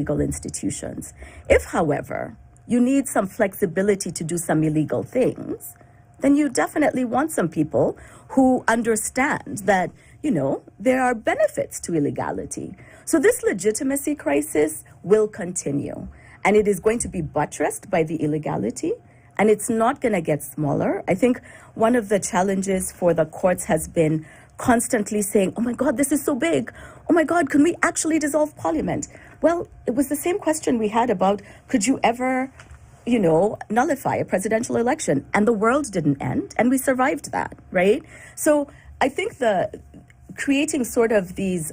legal institutions. If, however, you need some flexibility to do some illegal things, then you definitely want some people who understand that, there are benefits to illegality. So this legitimacy crisis will continue, and it is going to be buttressed by the illegality, and it's not going to get smaller. I think one of the challenges for the courts has been constantly saying, oh my God, this is so big. Oh my God, can we actually dissolve parliament? Well, it was the same question we had about, could you ever nullify a presidential election? And the world didn't end, and we survived that, right? So I think creating sort of these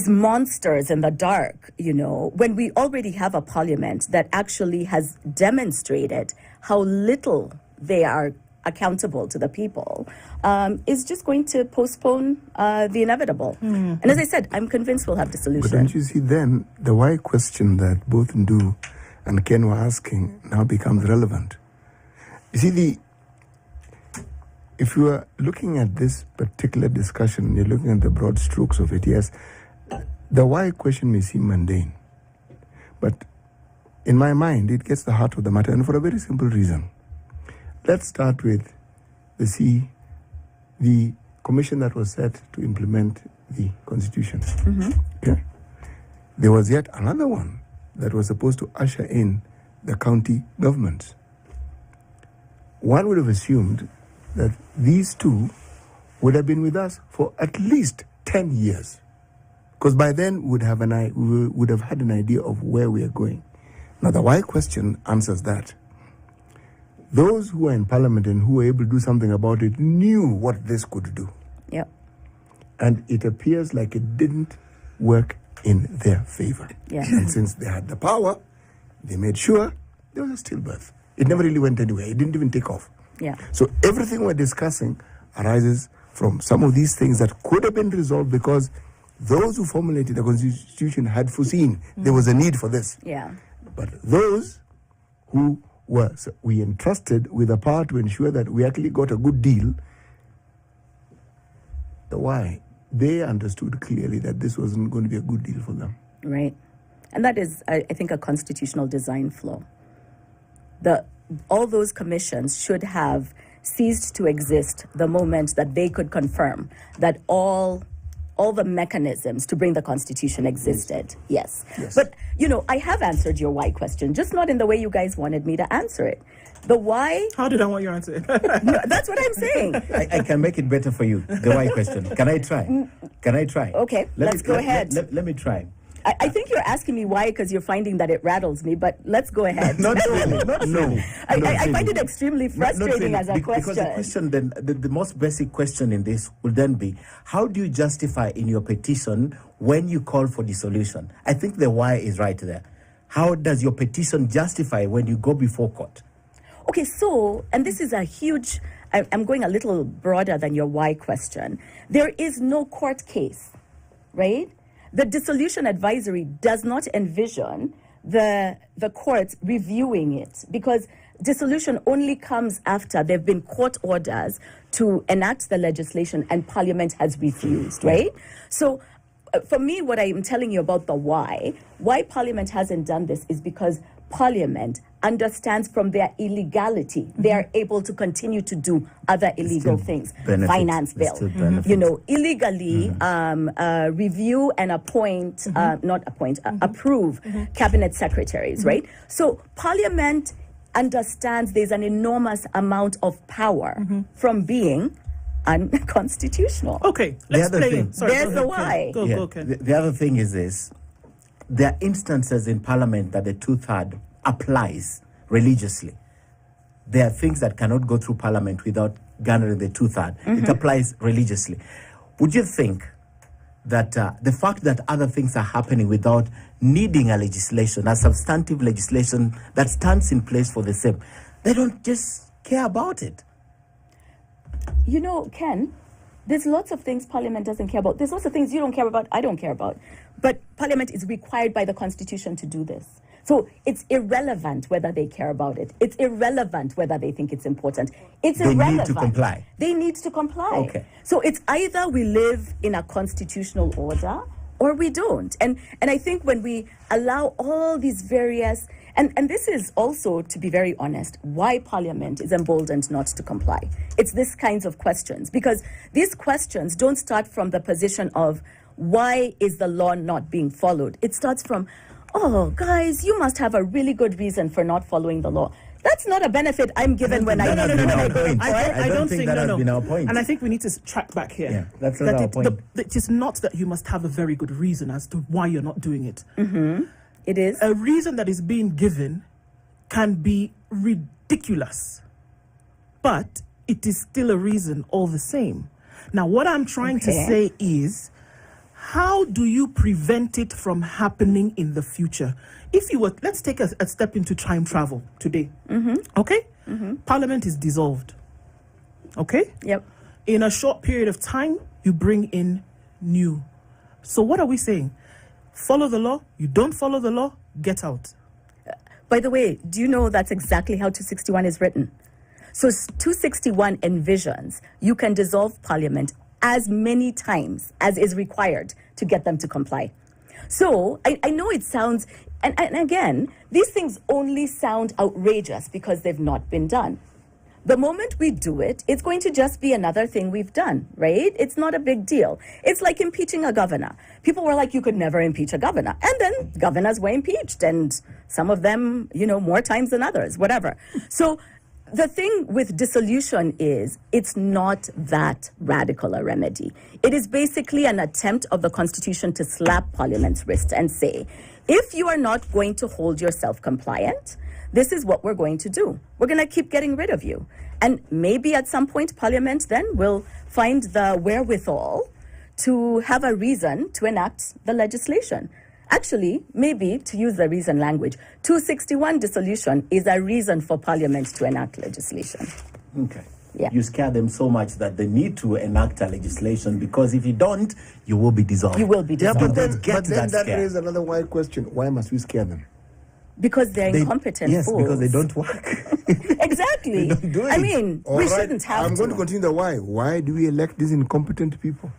monsters in the dark, when we already have a parliament that actually has demonstrated how little they are accountable to the people, is just going to postpone the inevitable. And as I said, I'm convinced we'll have the solution. But don't you see then, the why question that both Ndu and Ken were asking now becomes relevant. You see, if you are looking at this particular discussion, you're looking at the broad strokes of it, yes, the why question may seem mundane. But in my mind, it gets the heart of the matter, and for a very simple reason. Let's start with the commission that was set to implement the Constitution. Yeah? There was yet another one that was supposed to usher in the county governments. One would have assumed that these two would have been with us for at least 10 years. Because by then we would have had an idea of where we are going. Now the why question answers that. Those who are in parliament and who were able to do something about it knew what this could do. Yep. And it appears like it didn't work in their favor. Yeah. And since they had the power, they made sure there was a stillbirth. It never really went anywhere. It didn't even take off. Yeah. So everything we're discussing arises from some of these things that could have been resolved because those who formulated the Constitution had foreseen there was a need for this. Yeah. But those who we entrusted with the power to ensure that we actually got a good deal, why? They understood clearly that this wasn't going to be a good deal for them. Right. And that is, I think, a constitutional design flaw. All those commissions should have ceased to exist the moment that they could confirm that all the mechanisms to bring the Constitution existed. Yes. But, I have answered your why question, just not in the way you guys wanted me to answer it. The why... How did I want you to answer it? No, that's what I'm saying. I can make it better for you, the why question. Can I try? Okay, let's go ahead. Let me try. I think you're asking me why because you're finding that it rattles me, but let's go ahead. Not really. I find it extremely frustrating as a question. Because the question then, the most basic question in this will then be, how do you justify in your petition when you call for dissolution? I think the why is right there. How does your petition justify when you go before court? Okay, so, and this is a huge, I'm going a little broader than your why question. There is no court case, right? The dissolution advisory does not envision the courts reviewing it because dissolution only comes after there have been court orders to enact the legislation and Parliament has refused, right? So for me, what I am telling you about the why Parliament hasn't done this is because Parliament understands from their illegality, they are able to continue to do other illegal things. Finance bill, illegally review and appoint, approve cabinet secretaries, right? So Parliament understands there's an enormous amount of power from being unconstitutional. Okay, let's play. There's the why. Go, okay. The other thing is this. There are instances in Parliament that the two-third applies religiously. There are things that cannot go through Parliament without garnering the two-third. It applies religiously. Would you think that the fact that other things are happening without needing a legislation, a substantive legislation that stands in place for the same, they don't just care about it? Ken, there's lots of things Parliament doesn't care about. There's lots of things you don't care about, I don't care about. But Parliament is required by the Constitution to do this. So it's irrelevant whether they care about it. It's irrelevant whether they think it's important. It's irrelevant. They need to comply. They need to comply. Okay. So it's either we live in a constitutional order or we don't. And I think when we allow all these various, and this is also, to be very honest, why Parliament is emboldened not to comply. It's these kinds of questions, because these questions don't start from the position of why is the law not being followed. It starts from, oh, guys, you must have a really good reason for not following the law. That's not a benefit I'm given when I go in court. I don't think that has been our point. And I think we need to track back here. Yeah, that's not our point. It is not that you must have a very good reason as to why you're not doing it. It is. A reason that is being given can be ridiculous, but it is still a reason all the same. Now, what I'm trying to say is, how do you prevent it from happening in the future? If you were, let's take a step into time travel today. Okay? Parliament is dissolved. Okay? Yep. In a short period of time, you bring in new. So what are we saying? Follow the law. You don't follow the law, get out. By the way, do you know that's exactly how 261 is written? So 261 envisions you can dissolve Parliament as many times as is required to get them to comply. So I know it sounds, and again, these things only sound outrageous because they've not been done. The moment we do it, it's going to just be another thing we've done, right? It's not a big deal. It's like impeaching a governor. People were like, you could never impeach a governor. And then governors were impeached, and some of them, more times than others, whatever. So the thing with dissolution is it's not that radical a remedy. It is basically an attempt of the Constitution to slap Parliament's wrist and say, if you are not going to hold yourself compliant, this is what we're going to do. We're going to keep getting rid of you. And maybe at some point, Parliament then will find the wherewithal to have a reason to enact the legislation. Actually, maybe, to use the reason language, 261 dissolution is a reason for Parliament to enact legislation. Okay. Yeah. You scare them so much that they need to enact a legislation, because if you don't, you will be dissolved. You will be dissolved. But then, Get that that scare. raises another why question. Why must we scare them? Because they're incompetent Yes, fools. because they don't work. Exactly. They don't do I it. mean, All we right, shouldn't have I'm going to continue the why. Why do we elect these incompetent people?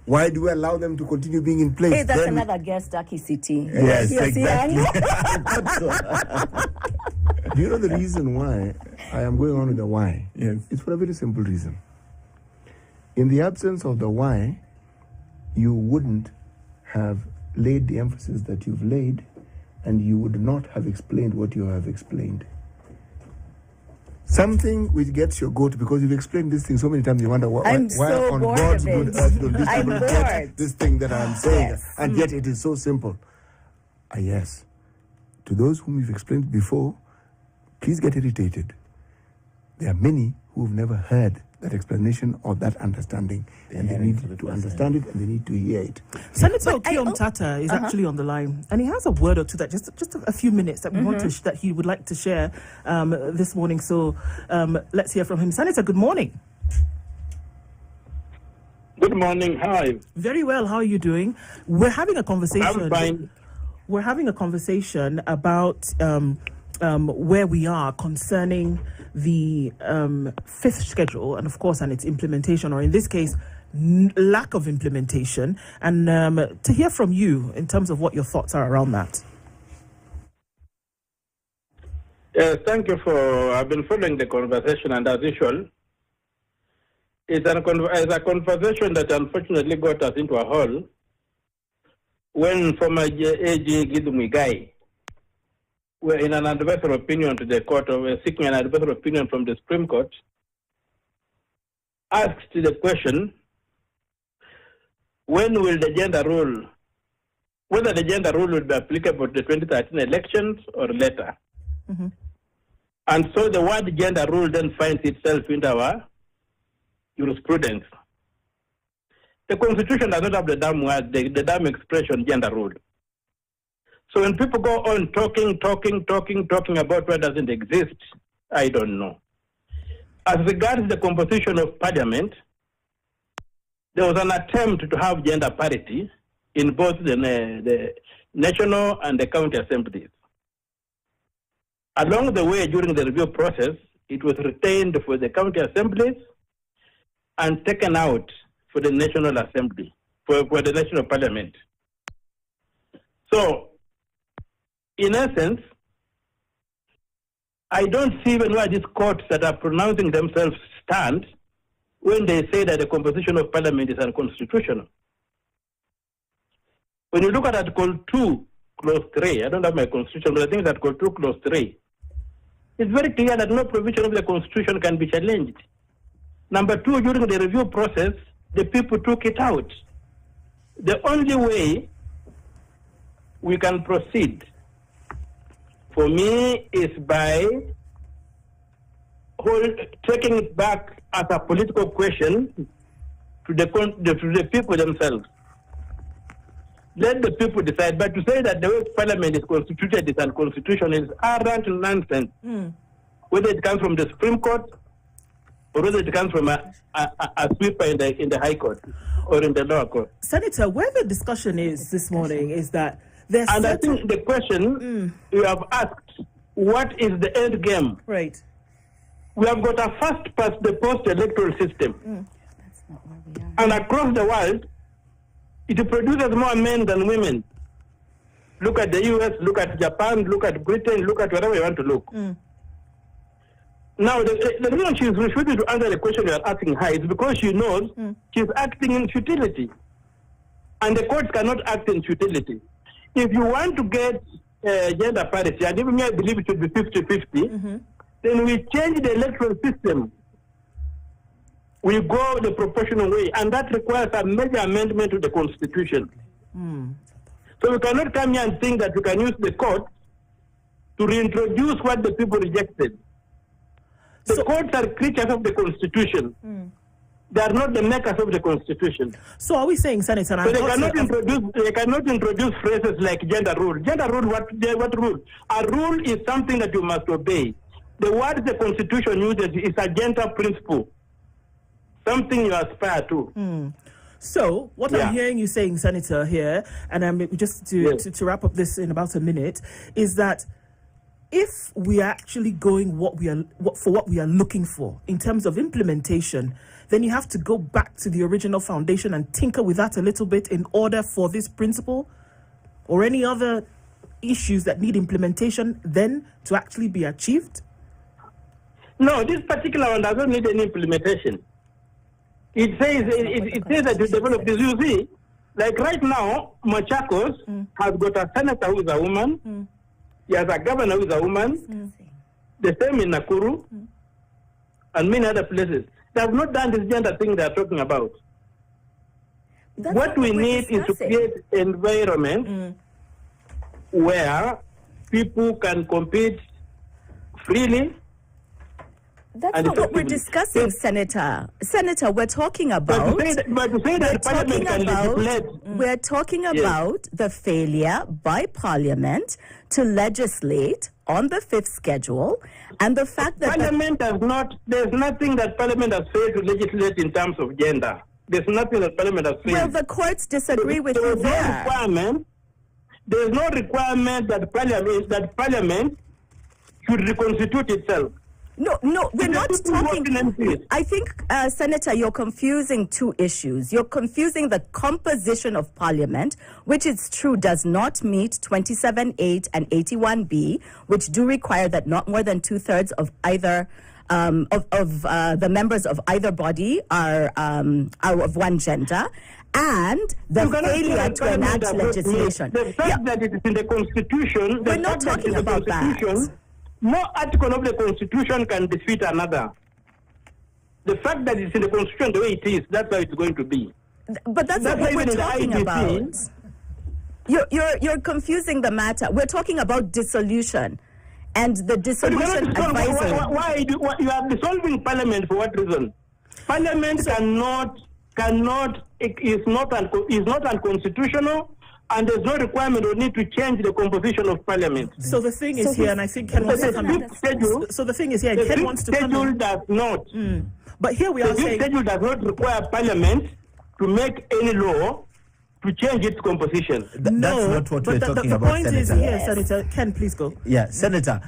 Why do we allow them to continue being in place? Hey, that's Then we- another guest, Daki City. Yes, Yes, exactly. Do you know the reason why I am going on with the why? Yes. It's for a very simple reason. In the absence of the why, you wouldn't have laid the emphasis that you've laid, and you would not have explained what you have explained. Something which gets your goat, because you've explained this thing so many times, you wonder why I'm so on bored God's of good it. earth don't these I'm people bored. get this thing that I'm saying, Yes. and yet it is so simple. Yes. To those whom you've explained before, please get irritated. There are many who've never heard that explanation or that understanding, and they need to understand it, and they need to hear it. Senator But Okiom Tata is actually on the line, and he has a word or two that just a few minutes that we want to that he would like to share this morning. So let's hear from him. Senator, good morning. Good morning. Hi. Very well. How are you doing? We're having a conversation. I'm fine. We're having a conversation about where we are concerning the fifth schedule, and of course, and its implementation, or in this case, lack of implementation, and to hear from you in terms of what your thoughts are around that. Thank you for. I've been following the conversation, and as usual, it's a conversation that unfortunately got us into a hole when former AG Gidu Muigai were in an advisory opinion to the court, or were seeking an advisory opinion from the Supreme Court, asked the question, when will the gender rule, whether the gender rule will be applicable to the 2013 elections or later. Mm-hmm. And so the word gender rule then finds itself into our jurisprudence. The Constitution does not have the damn word, the damn expression gender rule. So when people go on talking about what doesn't exist, I don't know. As regards the composition of Parliament, there was an attempt to have gender parity in both the national and the county assemblies. Along the way, during the review process, it was retained for the county assemblies and taken out for the National Assembly. for the National Parliament. So, in essence, I don't see even why these courts that are pronouncing themselves stand when they say that the composition of Parliament is unconstitutional. When you look at Article 2, Clause 3, I don't have my constitution, but I think it's Article 2, Clause 3, it's very clear that no provision of the Constitution can be challenged. Number two, during the review process, the people took it out. The only way we can proceed, for me, is by taking it back as a political question to the people themselves. Let the people decide. But to say that the way Parliament is constituted is unconstitutional is arrant nonsense. Whether it comes from the Supreme Court or whether it comes from a sweeper in the High Court or in the lower court. Senator, where the discussion is this morning is that there's and I think the question you have asked, what is the end game? Right. We have got a fast past the post-electoral system. That's not where we are. And across the world, it produces more men than women. Look at the US, look at Japan, look at Britain, look at wherever you want to look. Now, the reason she's refusing to answer the question you are asking her is because she knows she's acting in futility. And the courts cannot act in futility. If you want to get gender parity, and even me, I believe it should be 50-50, then we change the electoral system. We go the proportional way, and that requires a major amendment to the Constitution. So we cannot come here and think that we can use the court to reintroduce what the people rejected. The courts are creatures of the Constitution. They are not the makers of the Constitution. So are we saying, Senator? So they cannot introduce phrases like gender rule. Gender rule, what rule? A rule is something that you must obey. The word the Constitution uses is a gender principle, something you aspire to. So what I'm hearing you saying, Senator, here, and I'm just to wrap up this in about a minute, is that if we are actually going what we are looking for in terms of implementation, then you have to go back to the original foundation and tinker with that a little bit in order for this principle or any other issues that need implementation then to actually be achieved? No, this particular one doesn't need any implementation. It says that you develop this. You see, like right now, Machakos has got a senator who is a woman. He has a governor who is a woman. The same in Nakuru and many other places. They have not done this gender thing they are talking about. What we need is to create an environment where people can compete freely. That's not what we're discussing, Senator. Senator, we're talking about... But to say that Parliament can legislate... We're talking about the failure by Parliament to legislate on the 5th schedule, and the fact that... Parliament has not... There's nothing that Parliament has failed to legislate in terms of gender. There's nothing that Parliament has failed. Well, the courts disagree with you there. There's no requirement that Parliament should reconstitute itself. No, we're not talking... I think, Senator, you're confusing two issues. You're confusing the composition of Parliament, which it's true does not meet 27(8) and 81(b), which do require that not more than 2/3 of either the members of either body are of one gender, and the failure to enact legislation. The fact that it is in the Constitution... We're not talking about that. No article of the Constitution can defeat another. The fact that it's in the Constitution the way it is, that's how it's going to be. But that's not what we're talking about. You're confusing the matter. We're talking about dissolution and the dissolution advisory. Why you are dissolving Parliament for what reason? Parliament is not unconstitutional. And there's no requirement or need to change the composition of Parliament. So the thing is here, and I think Ken wants to come in. So the thing is here, Ken wants to come in. The schedule does not. But here we are saying... The schedule does not require Parliament to make any law to change its composition. That's not what we're talking about, Senator. The point is here, Senator. Ken, please go. Yeah, Senator,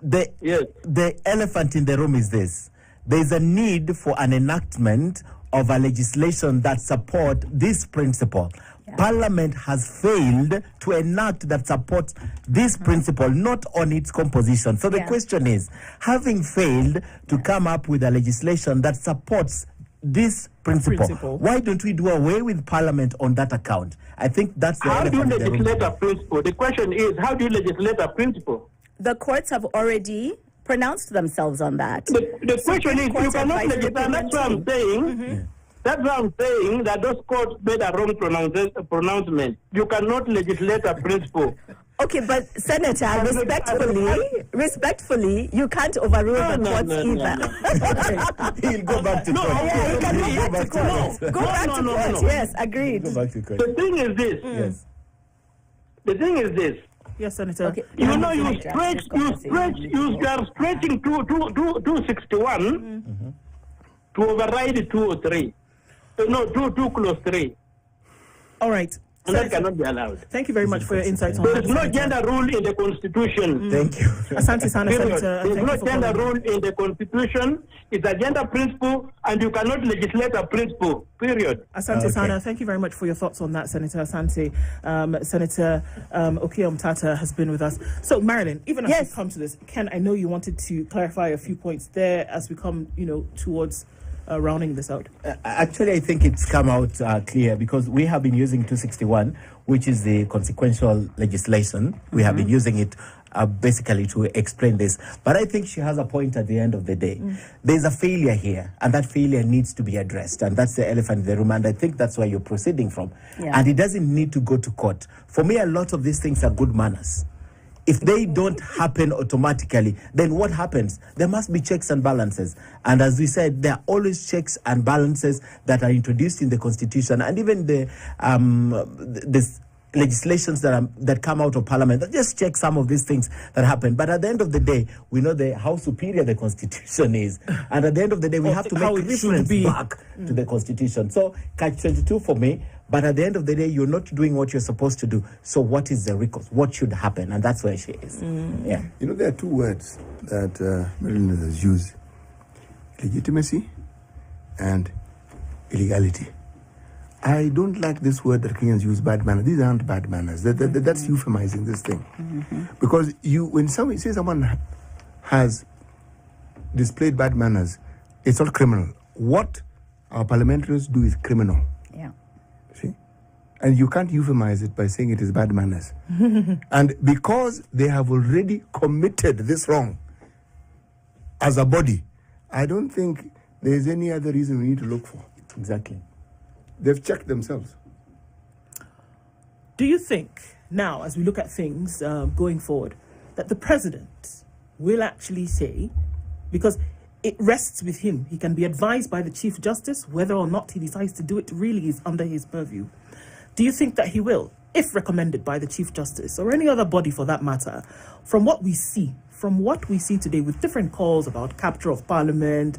the elephant in the room is this. There is a need for an enactment of a legislation that support this principle. Parliament has failed to enact that supports this principle, not on its composition. So the question is, having failed to come up with a legislation that supports this principle, why don't we do away with Parliament on that account? I think that's the how do you elephant in the room. legislate a principle? The question is, how do you legislate a principle? The courts have already pronounced themselves on that. The question is, you cannot legislate. That's what I'm saying. That's why I'm saying that those courts made a wrong pronouncement. You cannot legislate a principle. Okay, but Senator, respectfully, you can't overrule the courts either. He'll go back to court. Yeah, he can go back to court. Go back to court. Yes, agreed. Go back to court. The thing is this. Yes. The thing is this. Yes, Senator. Okay. You know, you are stretching 261 to override 203. No, 2 clause 3. All right. And that cannot be allowed. Thank you very much for your insights on There that. is no gender rule in the Constitution. Thank you. Asante Sana, Period. Senator. There is Thank no you for gender calling. rule in the Constitution. It's a gender principle, and you cannot legislate a principle. Period. Asante Sana, thank you very much for your thoughts on that, Senator Asante. Senator Okiom Tata has been with us. So, Marilyn, even as we come to this, Ken, I know you wanted to clarify a few points there as we come, towards rounding this out. Actually, I think it's come out clear because we have been using 261, which is the consequential legislation. We have been using it basically to explain this. But I think she has a point at the end of the day. There's a failure here, and that failure needs to be addressed. And that's the elephant in the room. And I think that's where you're proceeding from. Yeah. And it doesn't need to go to court. For me, a lot of these things are good manners. If they don't happen automatically, then what happens? There must be checks and balances. And as we said, there are always checks and balances that are introduced in the Constitution, and even the legislations that come out of Parliament that just check some of these things that happen. But at the end of the day, we know how superior the Constitution is. And at the end of the day, we have to make reference back to the Constitution. So, catch-22 for me. But at the end of the day, you're not doing what you're supposed to do. So what is the recourse? What should happen? And that's where she is. Yeah. There are two words that Marilyn has used: legitimacy and illegality. I don't like this word that Kenyans use, bad manners. These aren't bad manners. That's euphemizing this thing. Because when somebody says someone has displayed bad manners, it's not criminal. What our parliamentarians do is criminal. Yeah. See? And you can't euphemize it by saying it is bad manners. And because they have already committed this wrong as a body, I don't think there's any other reason we need to look for. Exactly. They've checked themselves. Do you think now, as we look at things going forward, that the president will actually say, because it rests with him, he can be advised by the Chief Justice, whether or not he decides to do it really is under his purview. Do you think that he will, if recommended by the Chief Justice or any other body for that matter, from what we see today with different calls about capture of Parliament,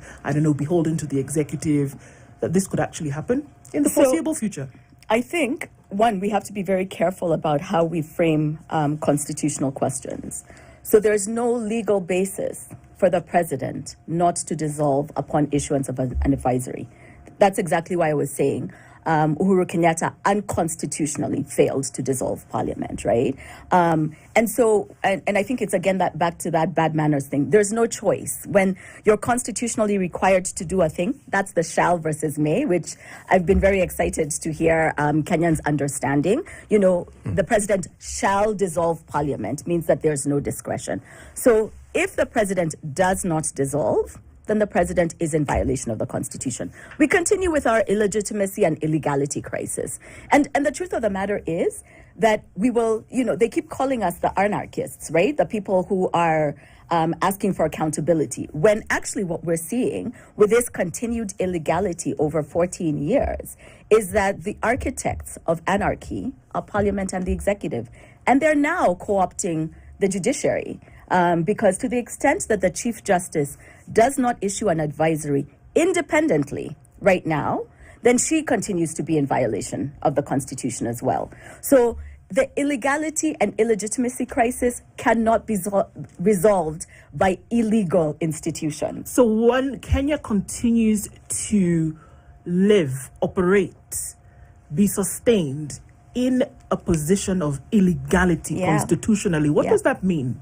beholden to the executive, that this could actually happen in the foreseeable future? I think, one, we have to be very careful about how we frame constitutional questions. So there's no legal basis for the president not to dissolve upon issuance of an advisory. That's exactly why I was saying Uhuru Kenyatta unconstitutionally failed to dissolve parliament, right? And I think it's again that back to that bad manners thing. There's no choice. When you're constitutionally required to do a thing, that's the shall versus may, which I've been very excited to hear Kenyans understanding. The president shall dissolve parliament means that there's no discretion. So if the president does not dissolve, then the president is in violation of the Constitution. We continue with our illegitimacy and illegality crisis. And the truth of the matter is that we will, they keep calling us the anarchists, right? The people who are asking for accountability, when actually what we're seeing with this continued illegality over 14 years is that the architects of anarchy are Parliament and the executive. And they're now co-opting the judiciary. Because to the extent that the Chief Justice does not issue an advisory independently right now, then she continues to be in violation of the Constitution as well. So the illegality and illegitimacy crisis cannot be resolved by illegal institutions. So when Kenya continues to live, operate, be sustained in a position of illegality constitutionally. What does that mean?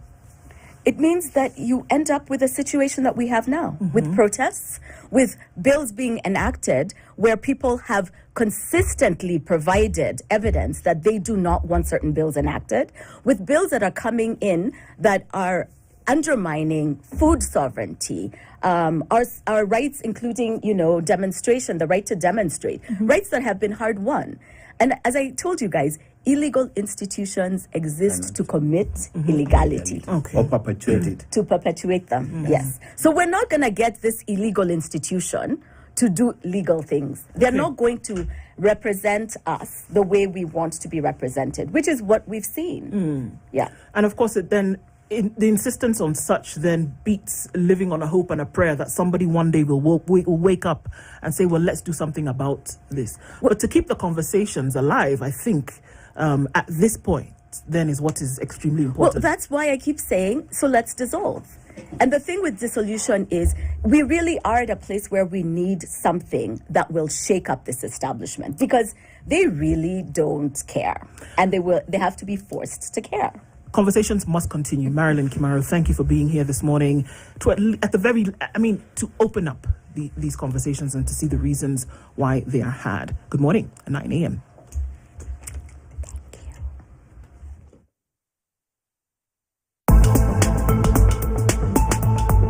It means that you end up with a situation that we have now, with protests, with bills being enacted where people have consistently provided evidence that they do not want certain bills enacted, with bills that are coming in that are undermining food sovereignty, our rights, including, demonstration, the right to demonstrate, rights that have been hard won. And as I told you guys, illegal institutions exist to commit illegality. Or perpetuate it. To perpetuate them, yes. So we're not going to get this illegal institution to do legal things. They're not going to represent us the way we want to be represented, which is what we've seen. Yeah. And of course, the insistence on such then beats living on a hope and a prayer that somebody one day will wake up and say, well, let's do something about this. But to keep the conversations alive, I think at this point, then is what is extremely important. Well, that's why I keep saying, so let's dissolve. And the thing with dissolution is we really are at a place where we need something that will shake up this establishment, because they really don't care, and they have to be forced to care. Conversations must continue. Marilyn Kimaro, thank you for being here this morning to open up these conversations and to see the reasons why they are had. Good morning at 9 a.m.